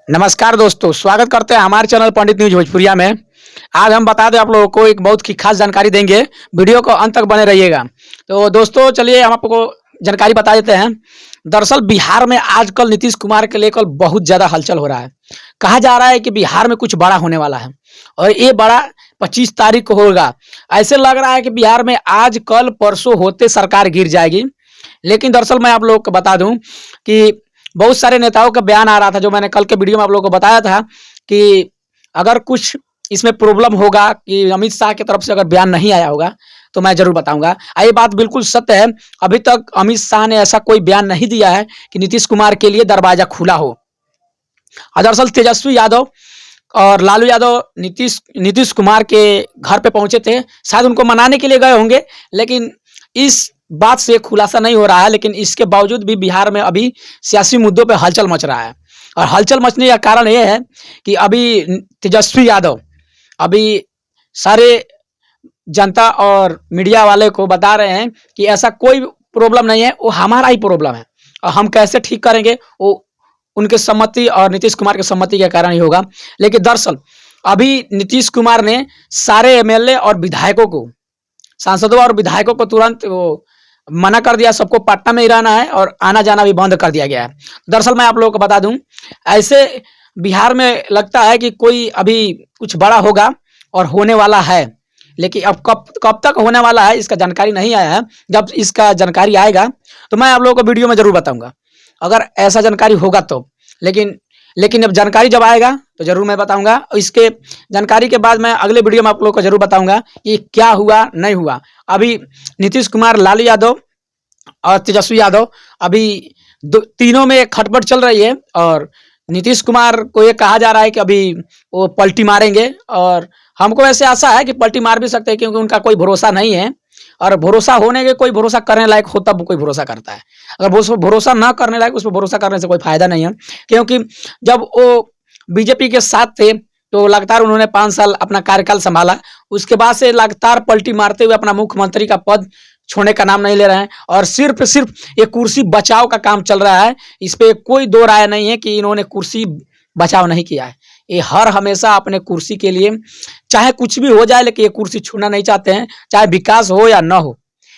नमस्कार दोस्तों, स्वागत करते हैं हमारे चैनल पंडित न्यूज भोजपुरिया में। आज हम बता दें आप लोगों को एक बहुत ही खास जानकारी देंगे। वीडियो को अंत तक बने रहिएगा। तो दोस्तों चलिए हम आपको जानकारी बता देते हैं। दरअसल बिहार में आजकल नीतीश कुमार के लेकर बहुत ज़्यादा हलचल हो रहा है। कहा जा रहा है कि बिहार में कुछ बड़ा होने वाला है और ये बड़ा 25 तारीख को होगा। ऐसे लग रहा है कि बिहार में आज कल परसों होते सरकार गिर जाएगी। लेकिन दरअसल मैं आप लोगों को बता दूं कि बहुत सारे नेताओं का बयान आ रहा था, जो मैंने कल के वीडियो में आप लोगों को बताया था कि अगर कुछ इसमें प्रॉब्लम होगा कि अमित शाह की तरफ से अगर बयान नहीं आया होगा तो मैं जरूर बताऊंगा। ये बात बिल्कुल सत्य है। अभी तक अमित शाह ने ऐसा कोई बयान नहीं दिया है कि नीतीश कुमार के लिए दरवाजा खुला हो। दरअसल तेजस्वी यादव और लालू यादव नीतीश कुमार के घर पे पहुंचे थे, शायद उनको मनाने के लिए गए होंगे। लेकिन इस बात से खुलासा नहीं हो रहा है। लेकिन इसके बावजूद भी बिहार में अभी सियासी मुद्दों पे हलचल मच रहा है। और हलचल मचने का कारण यह है कि अभी तेजस्वी यादव अभी सारे जनता और मीडिया वाले को बता रहे हैं कि ऐसा कोई प्रॉब्लम नहीं है, वो हमारा ही प्रॉब्लम है और हम कैसे ठीक करेंगे वो उनके सम्मति और नीतीश कुमार के सम्मति के कारण ही होगा। लेकिन दरअसल अभी नीतीश कुमार ने सारे एमएलए और विधायकों को, सांसदों और विधायकों को तुरंत वो मना कर दिया। सबको पटना में ही रहना है और आना जाना भी बंद कर दिया गया है। दरअसल मैं आप लोगों को बता दूं, ऐसे बिहार में लगता है कि कोई अभी कुछ बड़ा होगा और होने वाला है। लेकिन अब कब तक होने वाला है इसका जानकारी नहीं आया है। जब इसका जानकारी आएगा तो मैं आप लोगों को वीडियो में जरूर बताऊंगा, अगर ऐसा जानकारी होगा तो। लेकिन अब जानकारी जब आएगा तो जरूर मैं बताऊंगा। इसके जानकारी के बाद मैं अगले वीडियो में आप लोगों को जरूर बताऊंगा कि क्या हुआ नहीं हुआ। अभी नीतीश कुमार, लालू यादव और तेजस्वी यादव अभी तीनों में खटपट चल रही है। और नीतीश कुमार को ये कहा जा रहा है कि अभी वो पलटी मारेंगे, और हमको ऐसे आशा है कि पलटी मार भी सकते हैं, क्योंकि उनका कोई भरोसा नहीं है। और भरोसा होने के, कोई भरोसा करने लायक हो तब कोई भरोसा करता है। अगर वो भरोसा ना करने लायक, उस पर भरोसा करने से कोई फायदा नहीं है। क्योंकि जब वो बीजेपी के साथ थे तो लगातार उन्होंने 5 साल अपना कार्यकाल संभाला। उसके बाद से लगातार पलटी मारते हुए अपना मुख्यमंत्री का पद छोड़ने का नाम नहीं ले रहे हैं। और सिर्फ ये कुर्सी बचाव का काम चल रहा है। इस पे कोई दो राय नहीं है कि इन्होंने कुर्सी बचाव नहीं किया है। ये हर हमेशा अपने कुर्सी के लिए, चाहे कुछ भी हो जाए, लेकिन ये कुर्सी छूना नहीं चाहते हैं, चाहे विकास हो या ना हो।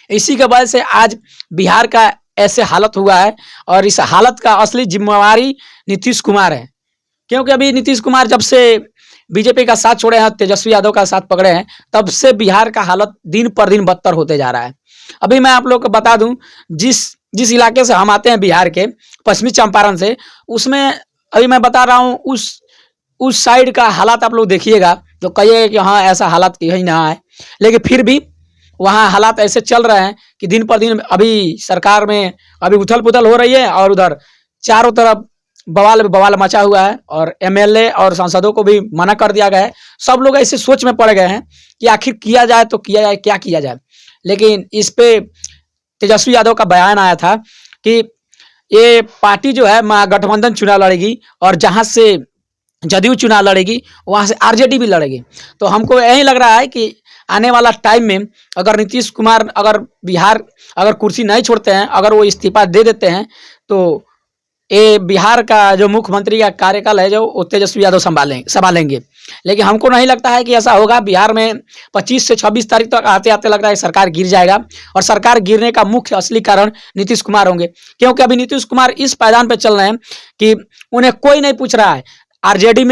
इसी के वजह से आज बिहार का ऐसे हालत हुआ है। और इस हालत का असली जिम्मेवारी नीतीश कुमार है। क्योंकि अभी नीतीश कुमार जब से बीजेपी का साथ छोड़े हैं, तेजस्वी यादव का साथ पकड़े हैं, तब से बिहार का हालत दिन पर दिन बदतर होते जा रहा है। अभी मैं आप लोग को बता दूं, जिस इलाके से हम आते हैं बिहार के, पश्चिमी चंपारण से, उसमें अभी मैं बता रहा हूँ उस साइड का हालात आप लोग देखिएगा तो कहिएगा कि हाँ ऐसा हालात कहीं ना है। लेकिन फिर भी वहाँ हालात ऐसे चल रहे हैं कि दिन पर दिन अभी सरकार में अभी उथल पुथल हो रही है। और उधर चारों तरफ बवाल मचा हुआ है और एमएलए और सांसदों को भी मना कर दिया गया है। सब लोग ऐसे सोच में पड़ गए हैं कि आखिर किया जाए तो किया जाए, क्या किया जाए। लेकिन इस पे तेजस्वी यादव का बयान आया था कि ये पार्टी जो है महागठबंधन चुनाव लड़ेगी, और जहां से जदयू चुनाव लड़ेगी वहां से आरजेडी भी लड़ेगी। तो हमको यही लग रहा है कि आने वाला टाइम में अगर नीतीश कुमार अगर कुर्सी नहीं छोड़ते हैं, अगर वो इस्तीफा दे देते हैं, तो ये बिहार का जो मुख्यमंत्री का कार्यकाल है जो तेजस्वी यादव संभालेंगे। लेकिन हमको नहीं लगता है कि ऐसा होगा। बिहार में 25 से 26 तारीख तक आते आते लग रहा है सरकार गिर जाएगा। और सरकार गिरने का मुख्य असली कारण नीतीश कुमार होंगे। क्योंकि अभी नीतीश कुमार इस पायदान पर चल रहे हैं कि उन्हें कोई नहीं पूछ रहा है। आरजेडी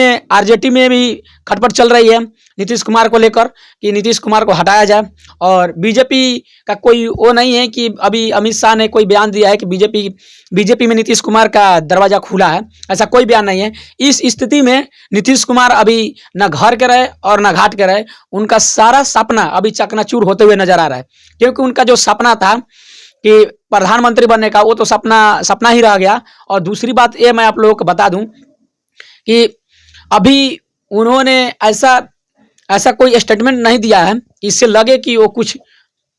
में भी खटपट चल रही है नीतीश कुमार को लेकर कि नीतीश कुमार को हटाया जाए। और बीजेपी का कोई वो नहीं है कि अभी अमित शाह ने कोई बयान दिया है कि बीजेपी में नीतीश कुमार का दरवाजा खुला है, ऐसा कोई बयान नहीं है। इस स्थिति में नीतीश कुमार अभी न घर के रहे और न घाट के रहे। उनका सारा सपना अभी चकनाचूर होते हुए नजर आ रहा है। क्योंकि उनका जो सपना था कि प्रधानमंत्री बनने का, वो तो सपना ही रह गया। और दूसरी बात ये मैं आप लोगों को बता दूं कि अभी उन्होंने ऐसा कोई स्टेटमेंट नहीं दिया है कि इससे लगे कि वो कुछ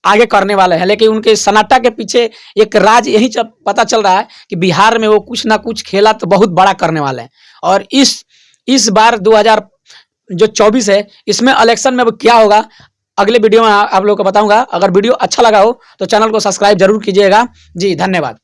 आगे करने वाले हैं। लेकिन उनके सन्नाटा के पीछे एक राज यही पता चल रहा है कि बिहार में वो कुछ ना कुछ खेला तो बहुत बड़ा करने वाले हैं। और इस बार 2024 है, इसमें इलेक्शन में अब क्या होगा अगले वीडियो में आप लोगों को बताऊंगा। अगर वीडियो अच्छा लगा हो तो चैनल को सब्सक्राइब जरूर कीजिएगा। जी धन्यवाद।